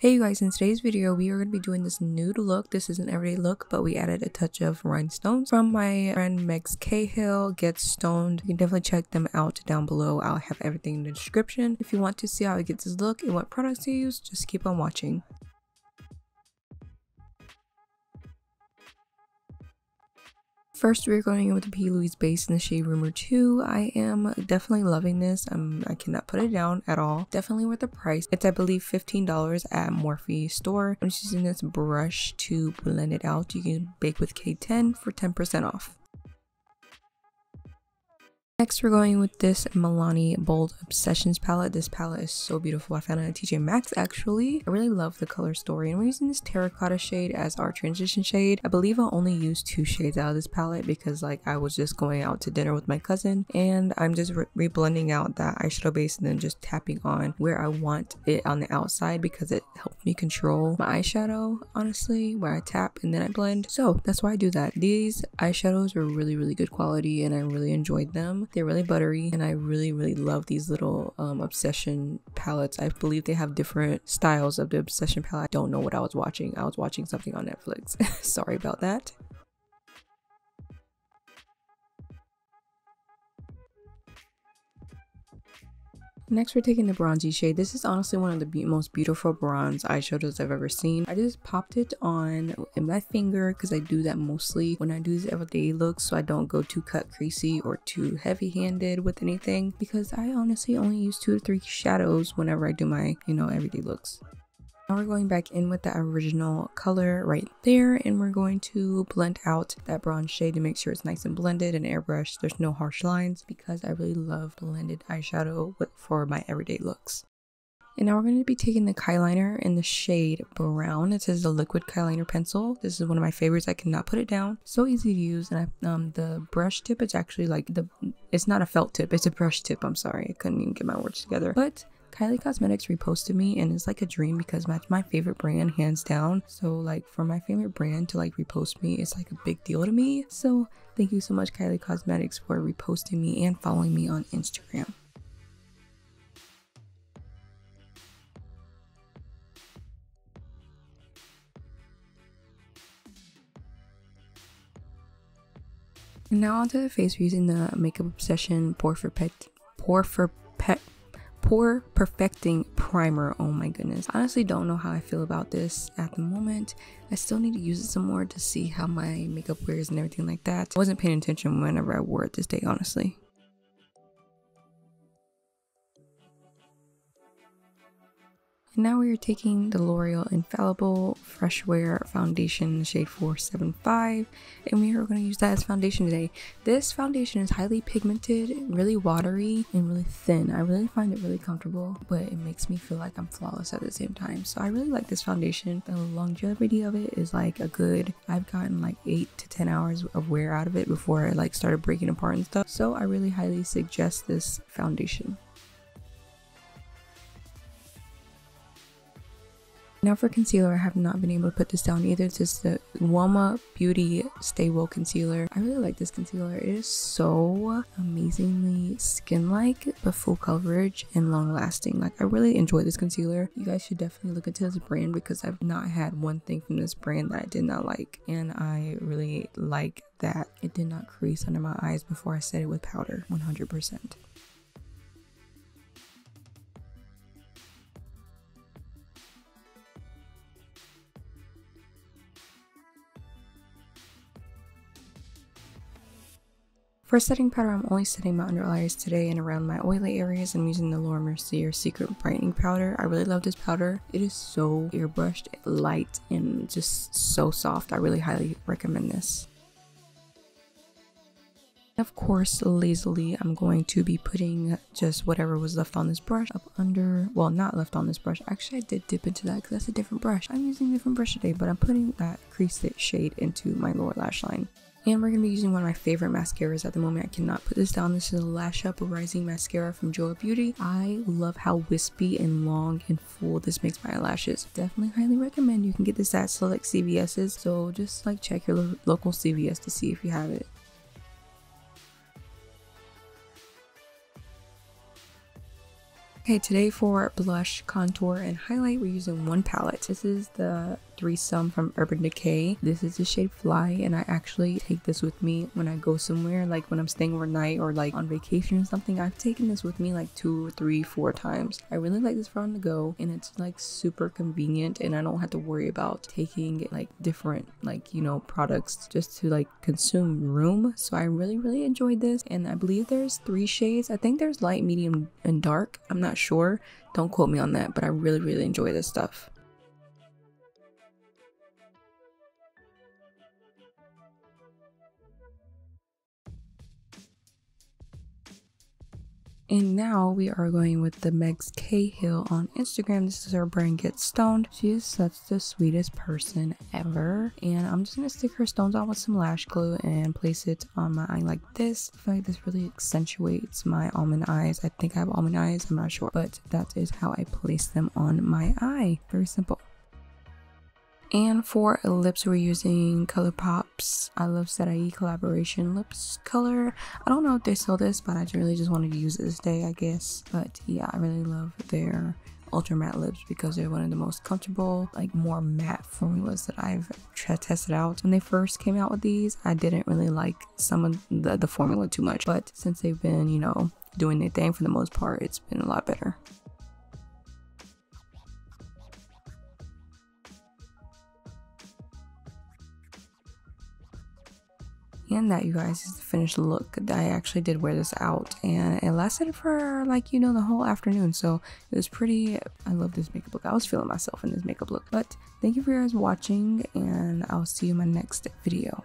Hey you guys, in today's video we are going to be doing this nude look. This is an everyday look, but we added a touch of rhinestones from my friend MakeupByMicaylah, GetStonned. You can definitely check them out down below. I'll have everything in the description. If you want to see how it gets this look and what products to use, just keep on watching. First, we're going in with the P. Louise base in the shade Rumor 2. I am definitely loving this. I cannot put it down at all. Definitely worth the price. It's, I believe, $15 at Morphe store. I'm just using this brush to blend it out. You can bake with K10 for 10% off. Next, we're going with this Milani Bold Obsessions palette. This palette is so beautiful. I found it at TJ Maxx actually. I really love the color story, and we're using this terracotta shade as our transition shade. I believe I'll only use 2 shades out of this palette because I was just going out to dinner with my cousin, and I'm just re-blending out that eyeshadow base and then just tapping on where I want it on the outside because it helps me control my eyeshadow, honestly, where I tap and then I blend. So that's why I do that. These eyeshadows are really good quality and I really enjoyed them. They're really buttery, and I really love these little obsession palettes. I believe they have different styles of the obsession palette. I don't know what I was watching. I was watching something on Netflix. Sorry about that. Next, we're taking the bronzy shade. This is honestly one of the most beautiful bronze eyeshadows I've ever seen. I just popped it on in my finger because I do that mostly when I do these everyday looks, so I don't go too cut creasy or too heavy-handed with anything, because I honestly only use 2 to 3 shadows whenever I do my, everyday looks. Now we're going back in with the original color right there, and we're going to blend out that bronze shade to make sure it's nice and blended and airbrush. There's no harsh lines because I really love blended eyeshadow for my everyday looks. And now we're going to be taking the Eyeliner in the shade brown. It says the liquid Eyeliner pencil. This is one of my favorites. I cannot put it down. So easy to use. And the brush tip, it's actually it's not a felt tip, it's a brush tip. I'm sorry, I couldn't even get my words together. But Kylie Cosmetics reposted me, and it's like a dream because that's my favorite brand, hands down. So for my favorite brand to repost me, it's like a big deal to me. So thank you so much, Kylie Cosmetics, for reposting me and following me on Instagram. And now onto the face, we're using the Makeup Obsession Pore Perfecting Primer. Oh my goodness. I honestly don't know how I feel about this at the moment. I still need to use it some more to see how my makeup wears and everything like that. I wasn't paying attention whenever I wore it this day, honestly. And now we are taking the L'Oreal Infallible Fresh Wear Foundation in the shade 475, and we are going to use that as foundation today. This foundation is highly pigmented, really watery, and really thin. I really find it really comfortable, but it makes me feel like I'm flawless at the same time. So I really like this foundation. The longevity of it is a good, I've gotten 8 to 10 hours of wear out of it before I started breaking apart and stuff. So I really highly suggest this foundation. Now for concealer, I have not been able to put this down either. It's just the Woma Beauty Stay Woke Concealer. I really like this concealer. It is so amazingly skin-like, but full coverage and long-lasting. I really enjoy this concealer. You guys should definitely look into this brand because I've not had one thing from this brand that I did not like. And I really like that it did not crease under my eyes before I set it with powder, 100%. For setting powder, I'm only setting my under eyes today and around my oily areas. I'm using the Laura Mercier Secret Brightening Powder. I really love this powder. It is so airbrushed, light, and just so soft. I really highly recommend this. Of course, lazily, I'm going to be putting just whatever was left on this brush up under, well, not left on this brush. Actually, I did dip into that because that's a different brush. I'm using a different brush today, but I'm putting that crease shade into my lower lash line. And we're going to be using one of my favorite mascaras at the moment. I cannot put this down. This is a Lash Up Rising Mascara from Joa Beauty. I love how wispy and long and full this makes my eyelashes. Definitely highly recommend. You can get this at select CVS's. So just check your local CVS to see if you have it. Okay, today for blush, contour, and highlight, we're using one palette. This is the Threesome from Urban Decay. This is the shade Fly, and I actually take this with me when I go somewhere, like when I'm staying overnight or like on vacation or something. I've taken this with me like 2, 3, 4 times. I really like this for on the go, and it's like super convenient, and I don't have to worry about taking like different like, you know, products just to like consume room. So I really enjoyed this, and I believe there's 3 shades. I think there's light, medium, and dark. I'm not sure, don't quote me on that, but I really enjoy this stuff. And now we are going with the Megs Cahill on Instagram. This is her brand GetStonned. She is such the sweetest person ever. And I'm just gonna stick her stones on with some lash glue and place it on my eye like this. I feel like this really accentuates my almond eyes. I think I have almond eyes, I'm not sure. But that is how I place them on my eye. Very simple. And for lips, we're using ColourPop's I Love SRRY collaboration lips color. I don't know if they sell this, but I really just wanted to use it this day, I guess. But yeah, I really love their ultra matte lips because they're one of the most comfortable, like more matte formulas that I've tested out. When they first came out with these, I didn't really like some of the formula too much, but since they've been, you know, doing their thing for the most part, it's been a lot better. And that, you guys, is the finished look. I actually did wear this out, and it lasted for like, you know, the whole afternoon. So it was pretty, I love this makeup look. I was feeling myself in this makeup look. But thank you for you guys watching, and I'll see you in my next video.